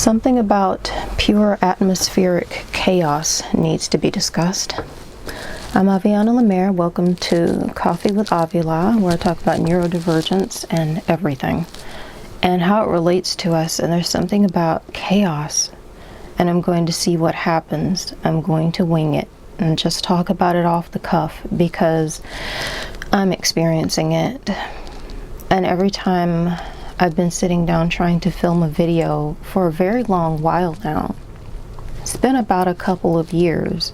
Something about pure atmospheric chaos needs to be discussed. I'm Aviana Lemaire. Welcome to Coffee with Avila, where I talk about neurodivergence and everything and how it relates to us. And there's something about chaos, and I'm going to see what happens. I'm going to wing it and just talk about it off the cuff because I'm experiencing it. And every time I've been sitting down trying to film a video for a very long while now. It's been about a couple of years.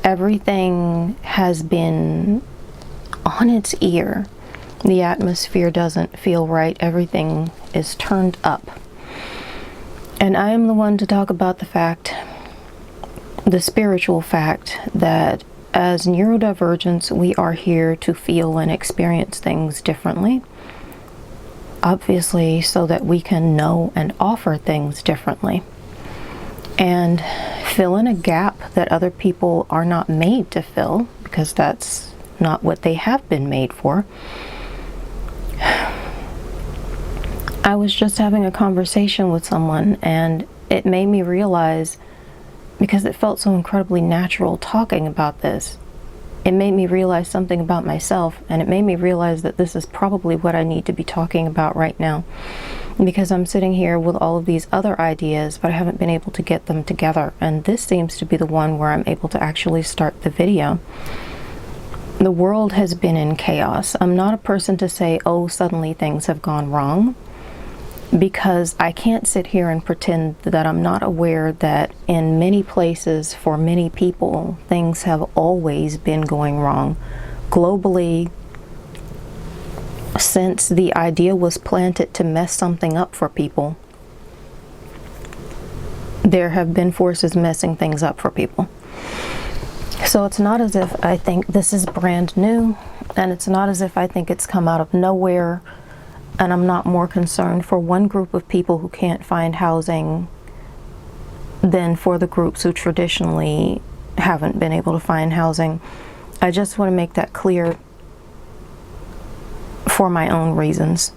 Everything has been on its ear. The atmosphere doesn't feel right. Everything is turned up. And I am the one to talk about the spiritual fact that as neurodivergents, we are here to feel and experience things differently. Obviously, so that we can know and offer things differently and fill in a gap that other people are not made to fill, because that's not what they have been made for. I was just having a conversation with someone, and it made me realize, because it felt so incredibly natural talking about this, it made me realize something about myself, and it made me realize that this is probably what I need to be talking about right now, because I'm sitting here with all of these other ideas, but I haven't been able to get them together, and this seems to be the one where I'm able to actually start the video. The world has been in chaos. I'm not a person to say, oh, suddenly things have gone wrong, because I can't sit here and pretend that I'm not aware that in many places, for many people, things have always been going wrong. Globally, since the idea was planted to mess something up for people, there have been forces messing things up for people. So it's not as if I think this is brand new, and it's not as if I think it's come out of nowhere. And I'm not more concerned for one group of people who can't find housing than for the groups who traditionally haven't been able to find housing. I just want to make that clear for my own reasons.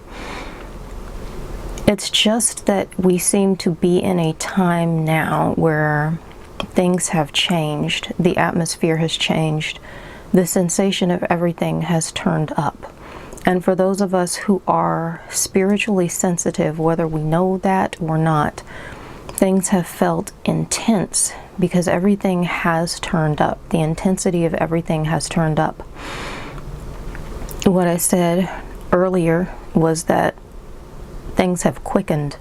It's just that we seem to be in a time now where things have changed. The atmosphere has changed. The sensation of everything has turned up. And for those of us who are spiritually sensitive, whether we know that or not, things have felt intense because everything has turned up. The intensity of everything has turned up. What I said earlier was that things have quickened.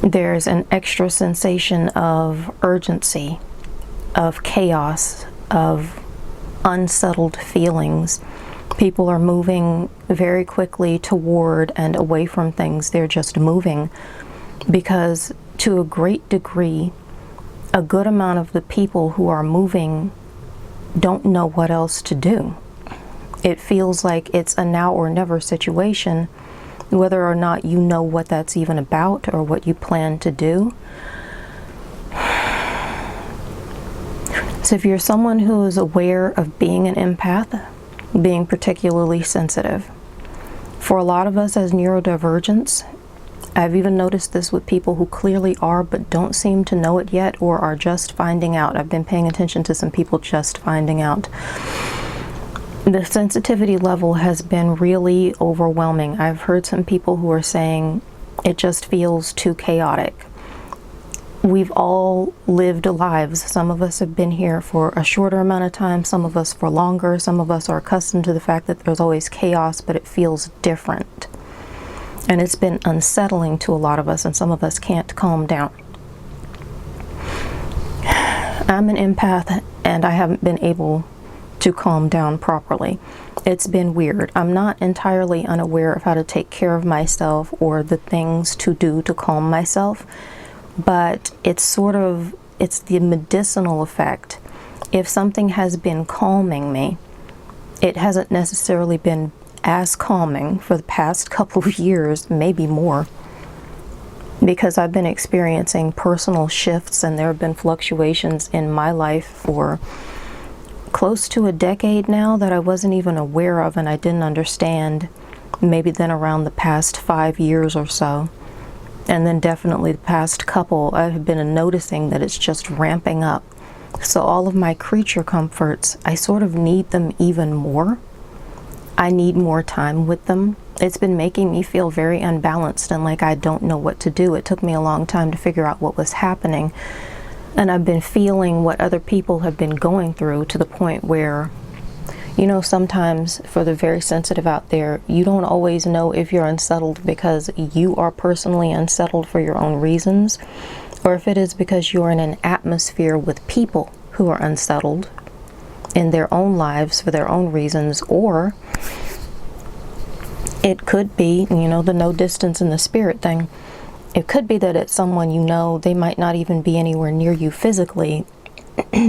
There's an extra sensation of urgency, of chaos, of unsettled feelings. People are moving very quickly toward and away from things. They're just moving because, to a great degree, a good amount of the people who are moving don't know what else to do. It feels like it's a now or never situation, whether or not you know what that's even about or what you plan to do. So if you're someone who is aware of being an empath, being particularly sensitive. For a lot of us as neurodivergents, I've even noticed this with people who clearly are but don't seem to know it yet or are just finding out. I've been paying attention to some people just finding out. The sensitivity level has been really overwhelming. I've heard some people who are saying it just feels too chaotic. We've all lived lives. Some of us have been here for a shorter amount of time, some of us for longer, some of us are accustomed to the fact that there's always chaos, but it feels different. And it's been unsettling to a lot of us, and some of us can't calm down. I'm an empath, and I haven't been able to calm down properly. It's been weird. I'm not entirely unaware of how to take care of myself or the things to do to calm myself. But it's the medicinal effect. If something has been calming me, it hasn't necessarily been as calming for the past couple of years, maybe more, because I've been experiencing personal shifts and there have been fluctuations in my life for close to a decade now that I wasn't even aware of and I didn't understand, maybe then around the past 5 years or so. And then definitely the past couple, I've been noticing that it's just ramping up. So all of my creature comforts, I sort of need them even more. I need more time with them. It's been making me feel very unbalanced and like I don't know what to do. It took me a long time to figure out what was happening. And I've been feeling what other people have been going through, to the point where, you know, sometimes for the very sensitive out there, you don't always know if you're unsettled because you are personally unsettled for your own reasons, or if it is because you're in an atmosphere with people who are unsettled in their own lives for their own reasons, or it could be, you know, the no distance in the spirit thing. It could be that it's someone you know, they might not even be anywhere near you physically,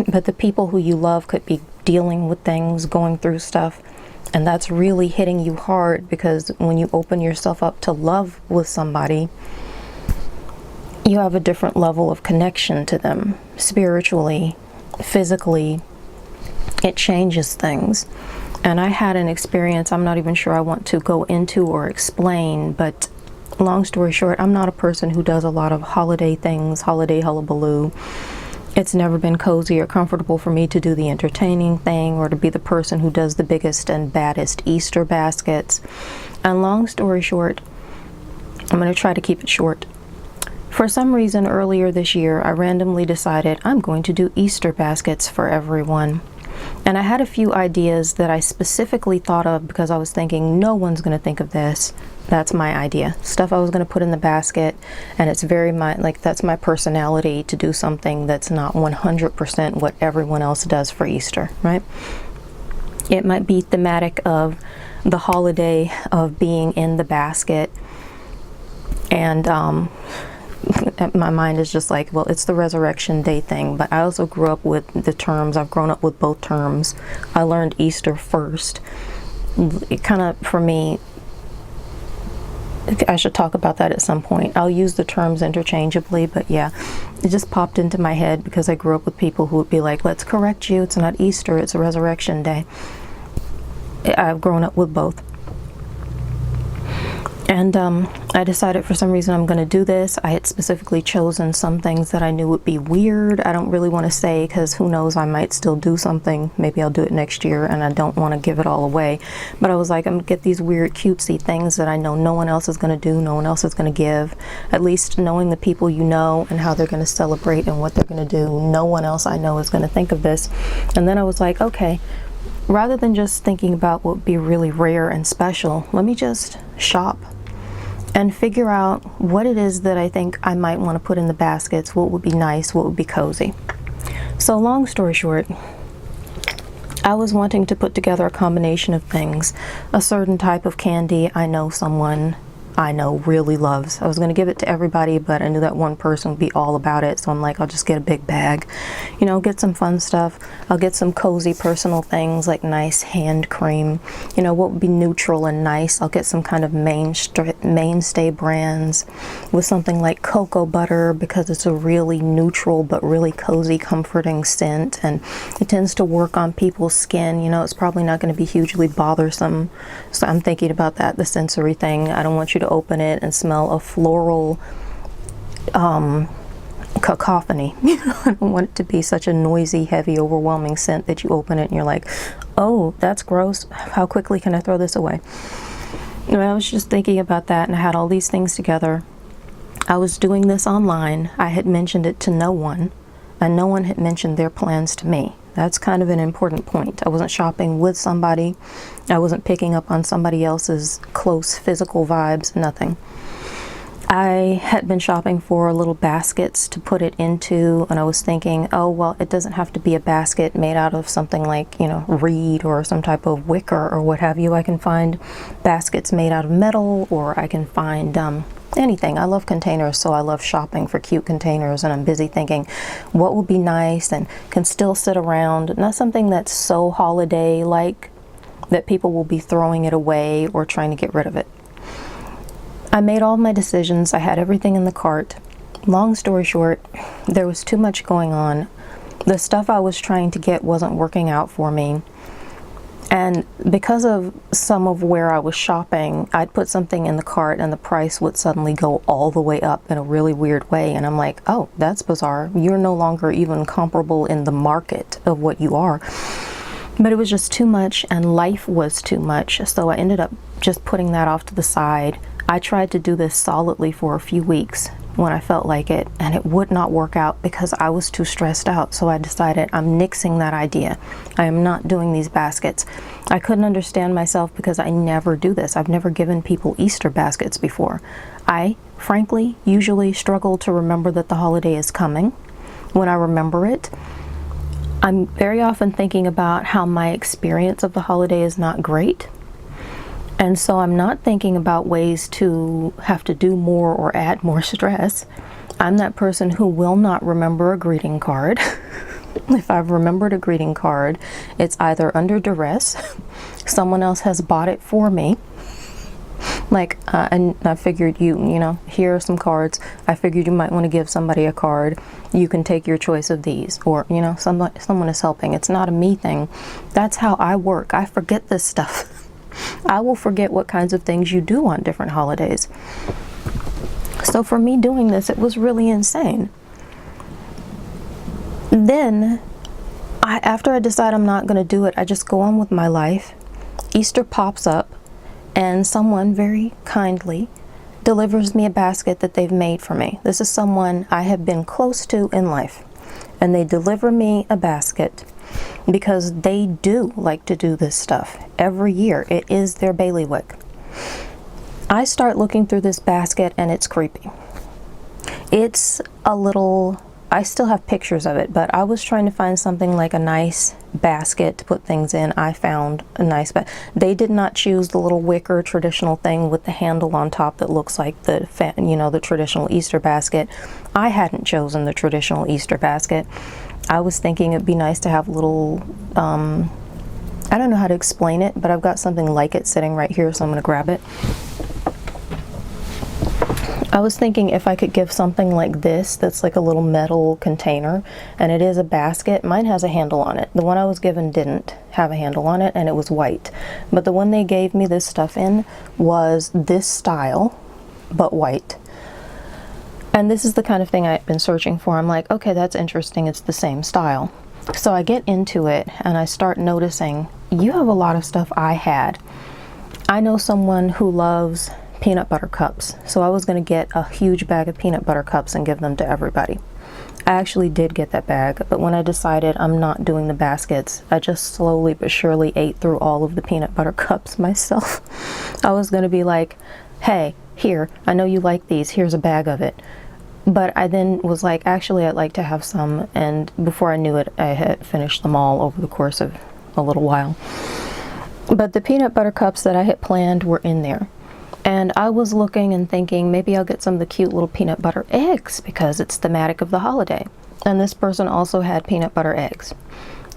but the people who you love could be dealing with things, going through stuff, and that's really hitting you hard, because when you open yourself up to love with somebody, you have a different level of connection to them, spiritually, physically. It changes things. And I had an experience I'm not even sure I want to go into or explain, but long story short, I'm not a person who does a lot of holiday things, holiday hullabaloo. It's never been cozy or comfortable for me to do the entertaining thing or to be the person who does the biggest and baddest Easter baskets. And long story short, I'm going to try to keep it short. For some reason earlier this year, I randomly decided I'm going to do Easter baskets for everyone. And I had a few ideas that I specifically thought of because I was thinking, no one's going to think of this. That's my idea. Stuff I was going to put in the basket, and it's very that's my personality to do something that's not 100% what everyone else does for Easter, right? It might be thematic of the holiday of being in the basket, and my mind is just like, well, it's the Resurrection Day thing. But I also grew up with the terms. I've grown up with both terms. I learned Easter first. It kind of, for me, I should talk about that at some point. I'll use the terms interchangeably, but yeah, it just popped into my head because I grew up with people who would be like, let's correct you, it's not Easter, it's a Resurrection Day. I've grown up with both. And I decided for some reason I'm going to do this. I had specifically chosen some things that I knew would be weird. I don't really want to say, because who knows, I might still do something. Maybe I'll do it next year, and I don't want to give it all away. But I was like, I'm going to get these weird cutesy things that I know no one else is going to do, no one else is going to give. At least knowing the people you know and how they're going to celebrate and what they're going to do, no one else I know is going to think of this. And then I was like, okay, rather than just thinking about what would be really rare and special, let me just shop and figure out what it is that I think I might want to put in the baskets, what would be nice, what would be cozy. So long story short, I was wanting to put together a combination of things. A certain type of candy I know someone I know really loves. I was going to give it to everybody, but I knew that one person would be all about it, so I'm like, I'll just get a big bag. You know, get some fun stuff. I'll get some cozy personal things like nice hand cream. You know, what would be neutral and nice. I'll get some kind of mainstay brands with something like cocoa butter, because it's a really neutral but really cozy, comforting scent, and it tends to work on people's skin. You know, it's probably not going to be hugely bothersome, so I'm thinking about that, the sensory thing. I don't want you to open it and smell a floral cacophony. You know, I don't want it to be such a noisy, heavy, overwhelming scent that you open it and you're like, oh, that's gross. How quickly can I throw this away? And I was just thinking about that, and I had all these things together. I was doing this online. I had mentioned it to no one, and no one had mentioned their plans to me. That's kind of an important point. I wasn't shopping with somebody. I wasn't picking up on somebody else's close physical vibes, nothing. I had been shopping for little baskets to put it into, and I was thinking, oh, well, it doesn't have to be a basket made out of something like, you know, reed or some type of wicker or what have you. I can find baskets made out of metal, or I can find anything. I love containers, so I love shopping for cute containers, and I'm busy thinking what would be nice and can still sit around, not something that's so holiday-like that people will be throwing it away or trying to get rid of it. I made all my decisions. I had everything in the cart. Long story short, there was too much going on. The stuff I was trying to get wasn't working out for me. And because of some of where I was shopping, I'd put something in the cart and the price would suddenly go all the way up in a really weird way. And I'm like, oh, that's bizarre. You're no longer even comparable in the market of what you are. But it was just too much, and life was too much. So I ended up just putting that off to the side. I tried to do this solidly for a few weeks when I felt like it, and it would not work out because I was too stressed out. So I decided I'm nixing that idea. I am not doing these baskets. I couldn't understand myself because I never do this. I've never given people Easter baskets before. I, frankly, usually struggle to remember that the holiday is coming. When I remember it, I'm very often thinking about how my experience of the holiday is not great. And so I'm not thinking about ways to have to do more or add more stress. I'm that person who will not remember a greeting card. If I've remembered a greeting card, it's either under duress, someone else has bought it for me. Like, and I figured you know, here are some cards. I figured you might want to give somebody a card. You can take your choice of these. Or, you know, someone is helping. It's not a me thing. That's how I work. I forget this stuff. I will forget what kinds of things you do on different holidays. So for me doing this, it was really insane. Then, after I decide I'm not going to do it, I just go on with my life. Easter pops up, and someone very kindly delivers me a basket that they've made for me. This is someone I have been close to in life, and they deliver me a basket because they do like to do this stuff every year. It is their bailiwick. I start looking through this basket and it's creepy. It's a little, I still have pictures of it, but I was trying to find something like a nice basket to put things in. I found a nice they did not choose the little wicker traditional thing with the handle on top that looks like the the traditional Easter basket. I hadn't chosen the traditional Easter basket. I was thinking it'd be nice to have little, I don't know how to explain it, but I've got something like it sitting right here, so I'm going to grab it. I was thinking if I could give something like this, that's like a little metal container, and it is a basket. Mine has a handle on it. The one I was given didn't have a handle on it, and it was white. But the one they gave me this stuff in was this style, but white. And this is the kind of thing I've been searching for. I'm like, okay, that's interesting. It's the same style. So I get into it and I start noticing, you have a lot of stuff I had. I know someone who loves peanut butter cups. So I was going to get a huge bag of peanut butter cups and give them to everybody. I actually did get that bag, but when I decided I'm not doing the baskets, I just slowly but surely ate through all of the peanut butter cups myself. I was going to be like, hey, here, I know you like these. Here's a bag of it. But I then was like, actually, I'd like to have some. And before I knew it, I had finished them all over the course of a little while. But the peanut butter cups that I had planned were in there. And I was looking and thinking, maybe I'll get some of the cute little peanut butter eggs because it's thematic of the holiday. And this person also had peanut butter eggs.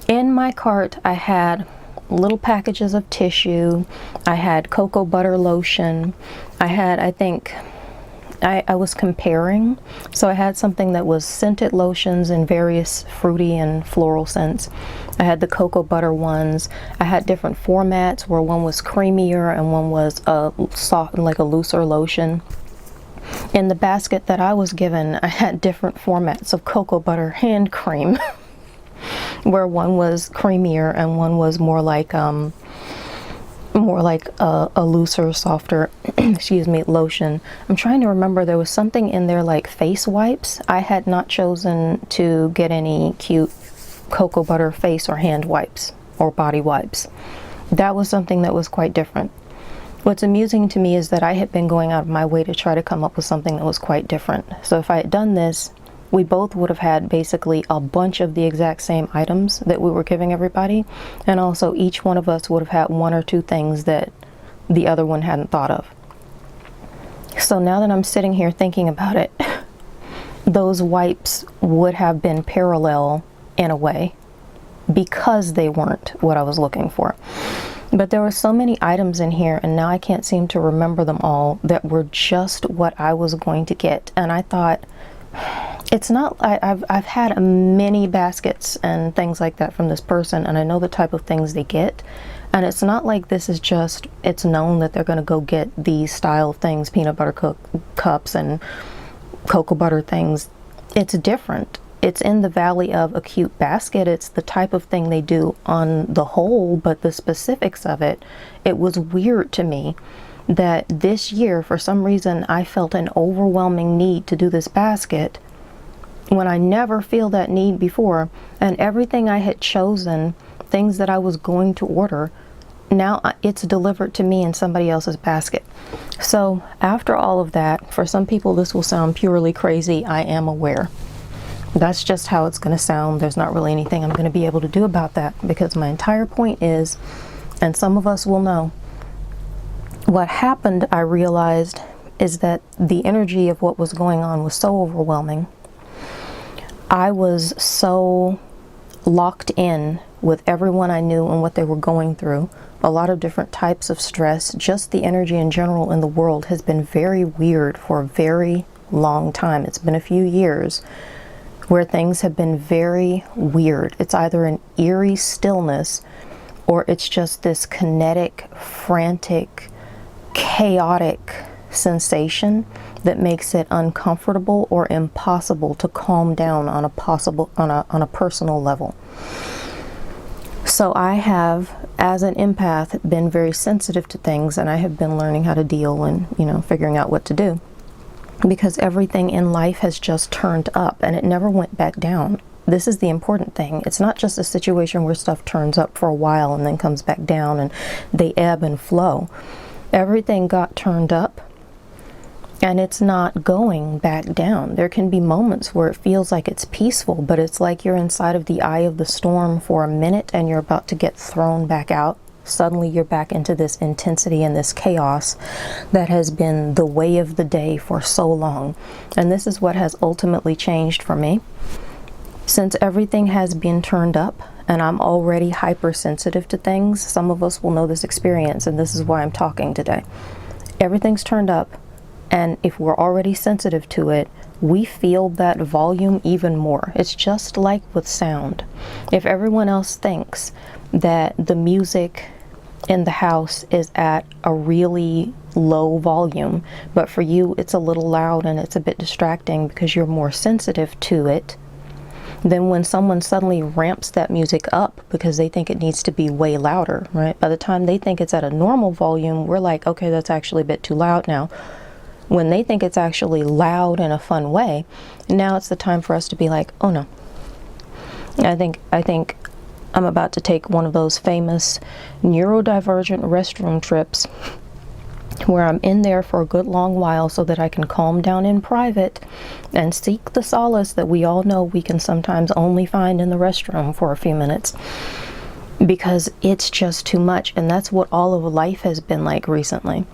In my cart, I had little packages of tissue. I had cocoa butter lotion. I had, I think, I was comparing. So I had something that was scented lotions in various fruity and floral scents. I had the cocoa butter ones. I had different formats where one was creamier and one was a soft, like a looser lotion. In the basket that I was given, I had different formats of cocoa butter hand cream where one was creamier and one was more like a looser, softer, excuse me, lotion. I'm trying to remember, there was something in there like face wipes. I had not chosen to get any cute cocoa butter face or hand wipes or body wipes. That was something that was quite different. What's amusing to me is that I had been going out of my way to try to come up with something that was quite different. So if I had done this, we both would have had basically a bunch of the exact same items that we were giving everybody, and also each one of us would have had one or two things that the other one hadn't thought of. So now that I'm sitting here thinking about it, those wipes would have been parallel in a way because they weren't what I was looking for. But there were so many items in here, and now I can't seem to remember them all, that were just what I was going to get. And I thought, it's not, I've had many baskets and things like that from this person, and I know the type of things they get. And it's not like this is just, it's known that they're going to go get these style things, peanut butter cups and cocoa butter things. It's different. It's in the valley of a cute basket. It's the type of thing they do on the whole, but the specifics of it, it was weird to me that this year, for some reason, I felt an overwhelming need to do this basket when I never feel that need before. And everything I had chosen, things that I was going to order, now it's delivered to me in somebody else's basket. So after all of that, for some people this will sound purely crazy, I am aware. That's just how it's going to sound. There's not really anything I'm going to be able to do about that, because my entire point is, and some of us will know, what happened, I realized, is that the energy of what was going on was so overwhelming. I was so locked in with everyone I knew and what they were going through. A lot of different types of stress. Just the energy in general in the world has been very weird for a very long time. It's been a few years where things have been very weird. It's either an eerie stillness, or it's just this kinetic, frantic, chaotic sensation that makes it uncomfortable or impossible to calm down on a personal level. So I have, as an empath, been very sensitive to things, and I have been learning how to deal and, figuring out what to do, because everything in life has just turned up and it never went back down. This is the important thing. It's not just a situation where stuff turns up for a while and then comes back down and they ebb and flow. Everything got turned up and it's not going back down. There can be moments where it feels like it's peaceful, but it's like you're inside of the eye of the storm for a minute and you're about to get thrown back out. Suddenly you're back into this intensity and this chaos that has been the way of the day for so long. And this is what has ultimately changed for me. Since everything has been turned up and I'm already hypersensitive to things, some of us will know this experience, and this is why I'm talking today. Everything's turned up, and if we're already sensitive to it, we feel that volume even more. It's just like with sound. If everyone else thinks that the music in the house is at a really low volume, but for you it's a little loud and it's a bit distracting because you're more sensitive to it, then when someone suddenly ramps that music up because they think it needs to be way louder, right? By the time they think it's at a normal volume, we're like, okay, that's actually a bit too loud now. When they think it's actually loud in a fun way, now it's the time for us to be like, oh no. I think I'm about to take one of those famous neurodivergent restroom trips where I'm in there for a good long while so that I can calm down in private and seek the solace that we all know we can sometimes only find in the restroom for a few minutes, because it's just too much. And that's what all of life has been like recently.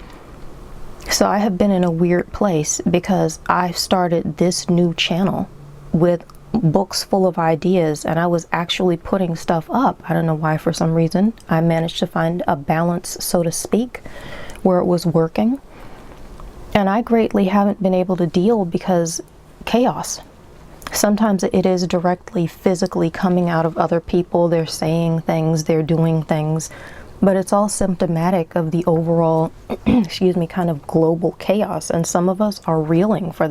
So I have been in a weird place because I've started this new channel with books full of ideas, and I was actually putting stuff up. I don't know why, for some reason I managed to find a balance, so to speak, where it was working. And I greatly haven't been able to deal because chaos. Sometimes it is directly physically coming out of other people. They're saying things, they're doing things, but it's all symptomatic of the overall, kind of global chaos. And some of us are reeling from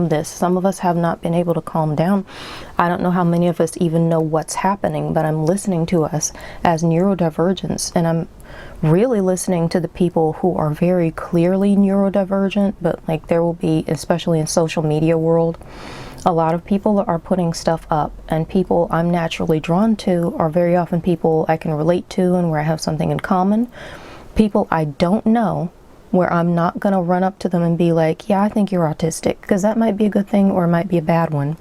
this. Some of us have not been able to calm down. I don't know how many of us even know what's happening, but I'm listening to us as neurodivergents, and I'm really listening to the people who are very clearly neurodivergent, but like there will be, especially in social media world, a lot of people are putting stuff up, and people I'm naturally drawn to are very often people I can relate to and where I have something in common. People I don't know, where I'm not going to run up to them and be like, yeah, I think you're autistic, because that might be a good thing or it might be a bad one.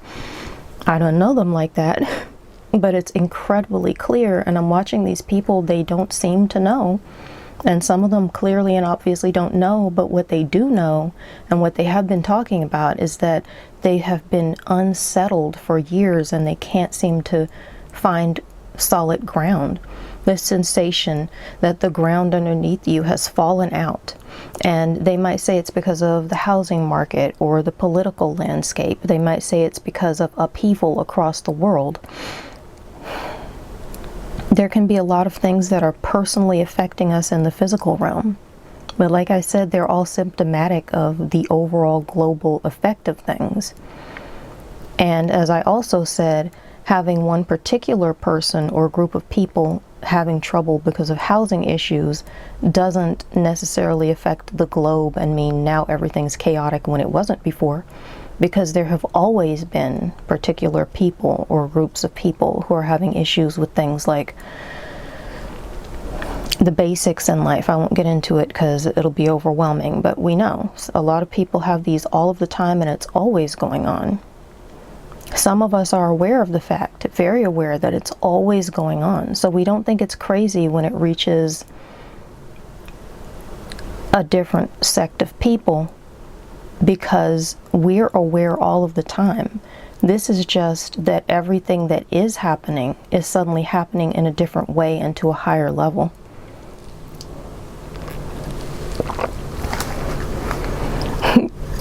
I don't know them like that, but it's incredibly clear, and I'm watching these people they don't seem to know, and some of them clearly and obviously don't know, but what they do know and what they have been talking about is that they have been unsettled for years and they can't seem to find solid ground. This sensation that the ground underneath you has fallen out. And they might say it's because of the housing market or the political landscape. They might say it's because of upheaval across the world. There can be a lot of things that are personally affecting us in the physical realm. But like I said, they're all symptomatic of the overall global effect of things. And as I also said, having one particular person or group of people having trouble because of housing issues doesn't necessarily affect the globe and mean now everything's chaotic when it wasn't before, because there have always been particular people or groups of people who are having issues with things like the basics in life. I won't get into it because it'll be overwhelming, but we know a lot of people have these all of the time and it's always going on. Some of us are aware of the fact, very aware that it's always going on. So we don't think it's crazy when it reaches a different sect of people, because we're aware all of the time. This is just that everything that is happening is suddenly happening in a different way and to a higher level.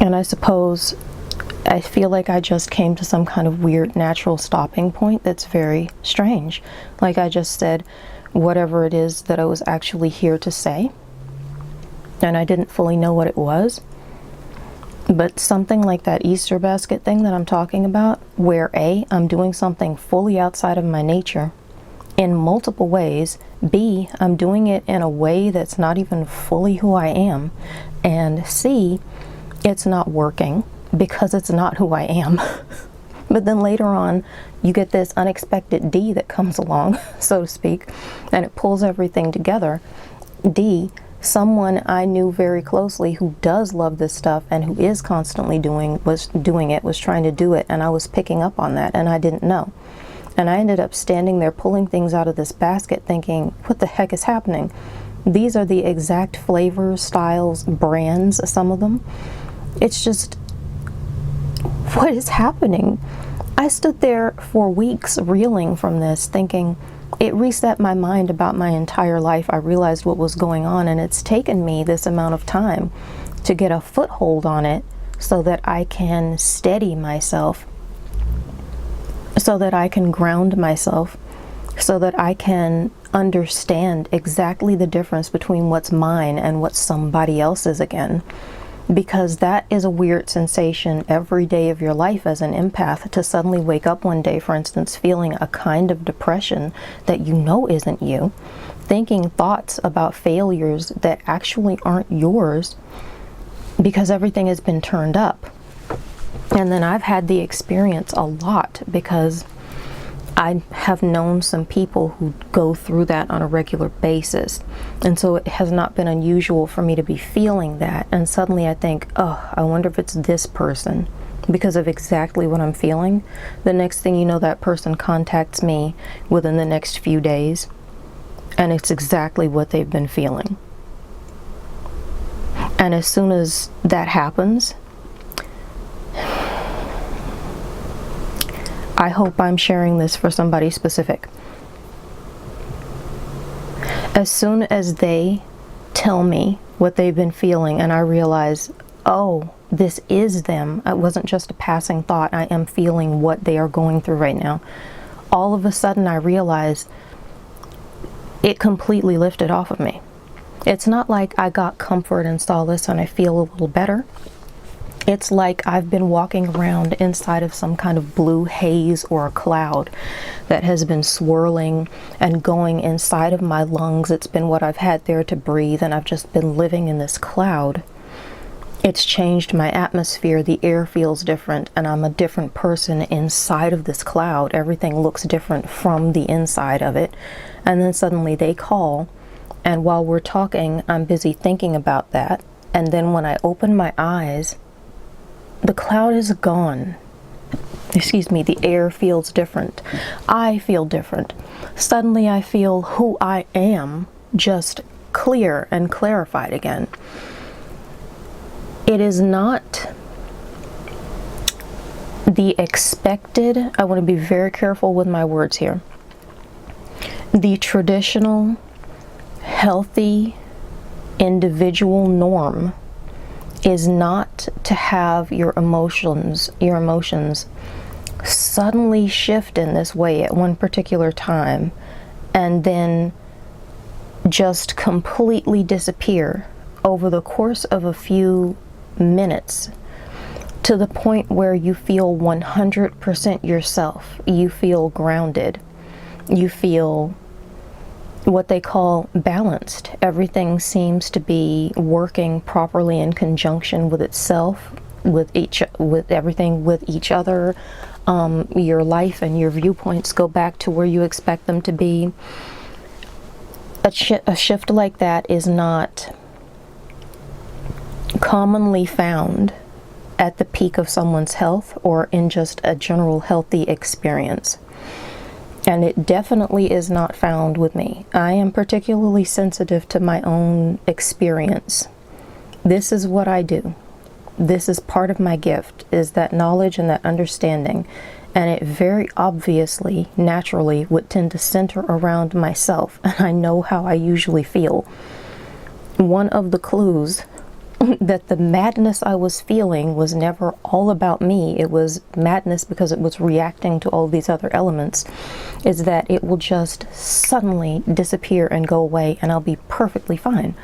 And I suppose I feel like I just came to some kind of weird natural stopping point that's very strange. Like I just said, whatever it is that I was actually here to say, and I didn't fully know what it was. But something like that Easter basket thing that I'm talking about, where A, I'm doing something fully outside of my nature in multiple ways, B, I'm doing it in a way that's not even fully who I am, and C, it's not working because it's not who I am. But then later on, you get this unexpected D that comes along, so to speak, and it pulls everything together. D, someone I knew very closely who does love this stuff and who is constantly was trying to do it, and I was picking up on that and I didn't know. And I ended up standing there pulling things out of this basket thinking, what the heck is happening? These are the exact flavors, styles, brands, some of them. It's just, what is happening? I stood there for weeks reeling from this, thinking, it reset my mind about my entire life. I realized what was going on, and it's taken me this amount of time to get a foothold on it so that I can steady myself, so that I can ground myself, so that I can understand exactly the difference between what's mine and what somebody else's again. Because that is a weird sensation every day of your life as an empath, to suddenly wake up one day, for instance, feeling a kind of depression that you know isn't you, thinking thoughts about failures that actually aren't yours because everything has been turned up. And then I've had the experience a lot because I have known some people who go through that on a regular basis. And so it has not been unusual for me to be feeling that. And suddenly I think, oh, I wonder if it's this person because of exactly what I'm feeling. The next thing you know, that person contacts me within the next few days, and it's exactly what they've been feeling. And as soon as that happens, I hope I'm sharing this for somebody specific. As soon as they tell me what they've been feeling and I realize, oh, this is them, it wasn't just a passing thought, I am feeling what they are going through right now, all of a sudden I realize it completely lifted off of me. It's not like I got comfort and solace and I feel a little better. It's like I've been walking around inside of some kind of blue haze or a cloud that has been swirling and going inside of my lungs. It's been what I've had there to breathe, and I've just been living in this cloud. It's changed my atmosphere. The air feels different, and I'm a different person inside of this cloud. Everything looks different from the inside of it. And then suddenly they call, and while we're talking, I'm busy thinking about that. And then when I open my eyes, the cloud is gone. Excuse me, the air feels different. I feel different. Suddenly I feel who I am just clear and clarified again. It is not the expected, I want to be very careful with my words here. The traditional, healthy, individual norm is not to have your emotions suddenly shift in this way at one particular time and then just completely disappear over the course of a few minutes to the point where you feel 100% yourself. You feel grounded. You feel what they call balanced. Everything seems to be working properly in conjunction with itself, with everything, with each other. Your life and your viewpoints go back to where you expect them to be. A shift like that is not commonly found at the peak of someone's health or in just a general healthy experience. And it definitely is not found with me. I am particularly sensitive to my own experience. This is what I do. This is part of my gift, is that knowledge and that understanding. And it very obviously, naturally, would tend to center around myself. And I know how I usually feel. One of the clues that the madness I was feeling was never all about me. It was madness because it was reacting to all these other elements, is that it will just suddenly disappear and go away and I'll be perfectly fine.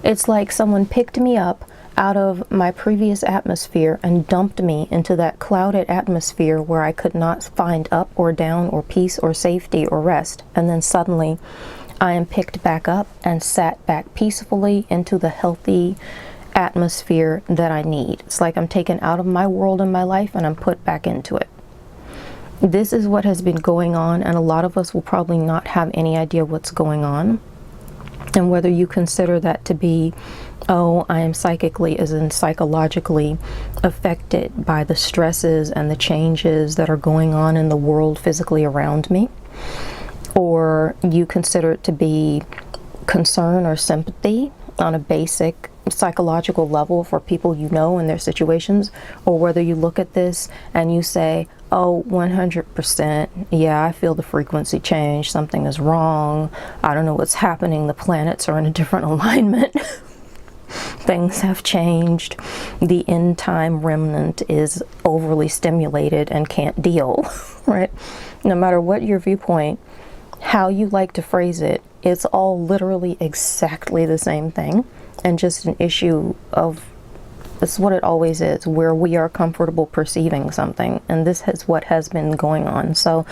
It's like someone picked me up out of my previous atmosphere and dumped me into that clouded atmosphere where I could not find up or down or peace or safety or rest. And then suddenly I am picked back up and sat back peacefully into the healthy atmosphere that I need. It's like I'm taken out of my world and my life and I'm put back into it. This is what has been going on, and a lot of us will probably not have any idea what's going on. And whether you consider that to be, oh, I am psychically, as in psychologically, affected by the stresses and the changes that are going on in the world physically around me, or you consider it to be concern or sympathy on a basic psychological level for people you know and their situations, or whether you look at this and you say, oh, 100%, yeah, I feel the frequency change, something is wrong, I don't know what's happening, the planets are in a different alignment, things have changed, the end time remnant is overly stimulated and can't deal, right? No matter what your viewpoint, how you like to phrase it, it's all literally exactly the same thing, and just an issue of, it's what it always is, where we are comfortable perceiving something, and this is what has been going on. So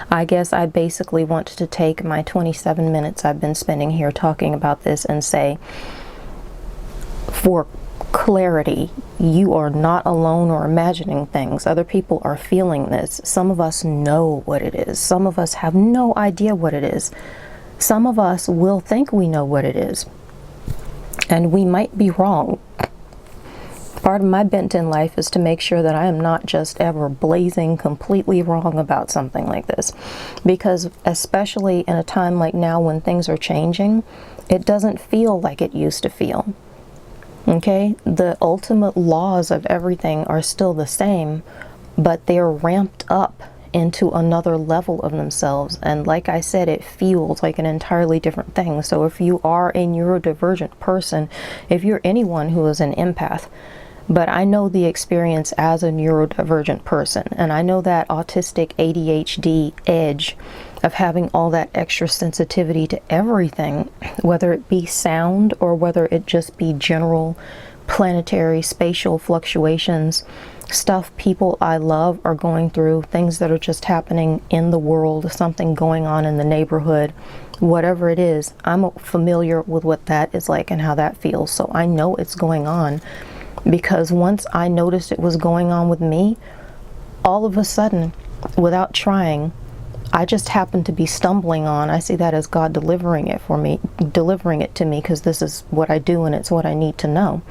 I guess I basically want to take my 27 minutes I've been spending here talking about this and say, for clarity, you are not alone or imagining things. Other people are feeling this. Some of us know what it is. Some of us have no idea what it is. Some of us will think we know what it is, and we might be wrong. Part of my bent in life is to make sure that I am not just ever blazing completely wrong about something like this, because especially in a time like now when things are changing, it doesn't feel like it used to feel. Okay, the ultimate laws of everything are still the same, but they're ramped up into another level of themselves. And like I said, it feels like an entirely different thing. So if you are a neurodivergent person, if you're anyone who is an empath, but I know the experience as a neurodivergent person, and I know that autistic ADHD edge of having all that extra sensitivity to everything, whether it be sound or whether it just be general planetary spatial fluctuations, stuff people I love are going through, things that are just happening in the world, something going on in the neighborhood, whatever it is, I'm familiar with what that is like and how that feels. So I know it's going on, because once I noticed it was going on with me, all of a sudden, without trying, I just happened to be stumbling on, I see that as God delivering it for me, delivering it to me, because this is what I do and it's what I need to know.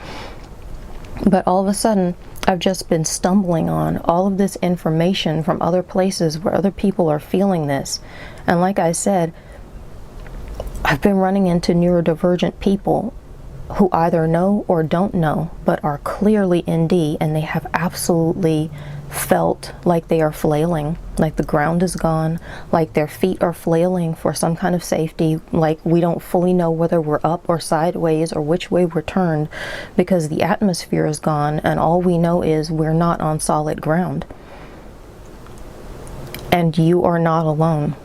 But all of a sudden, I've just been stumbling on all of this information from other places where other people are feeling this. And like I said, I've been running into neurodivergent people who either know or don't know, but are clearly ND, and they have absolutely felt like they are flailing, like the ground is gone, like their feet are flailing for some kind of safety, like we don't fully know whether we're up or sideways or which way we're turned, because the atmosphere is gone and all we know is we're not on solid ground. And you are not alone.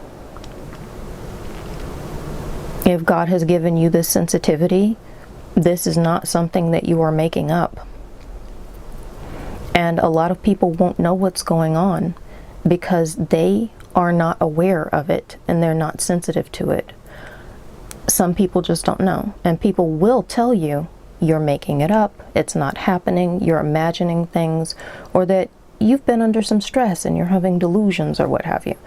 If God has given you this sensitivity, this is not something that you are making up. And a lot of people won't know what's going on because they are not aware of it and they're not sensitive to it. Some people just don't know. And people will tell you you're making it up, it's not happening, you're imagining things, or that you've been under some stress and you're having delusions or what have you.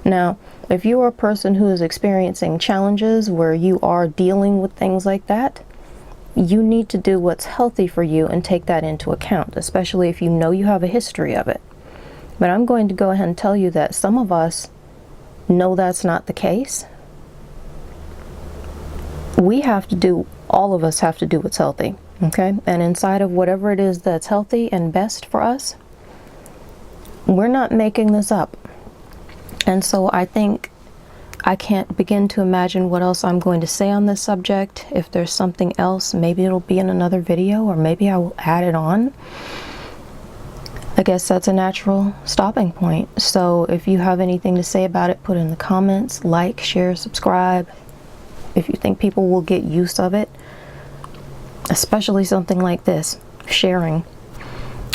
Now, if you are a person who is experiencing challenges where you are dealing with things like that, you need to do what's healthy for you and take that into account, especially if you know you have a history of it. But I'm going to go ahead and tell you that some of us know that's not the case. All of us have to do what's healthy, okay? And inside of whatever it is that's healthy and best for us, we're not making this up. And so I think I can't begin to imagine what else I'm going to say on this subject. If there's something else, maybe it'll be in another video, or maybe I will add it on. I guess that's a natural stopping point. So if you have anything to say about it, put it in the comments, like, share, subscribe. If you think people will get use of it, especially something like this, sharing.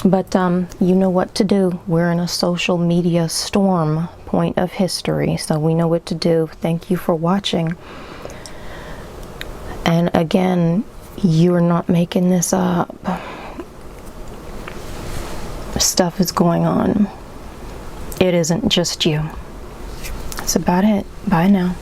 But you know what to do. We're in a social media storm point of history, so we know what to do. Thank you for watching. And again, you're not making this up. Stuff is going on. It isn't just you. That's about it. Bye now.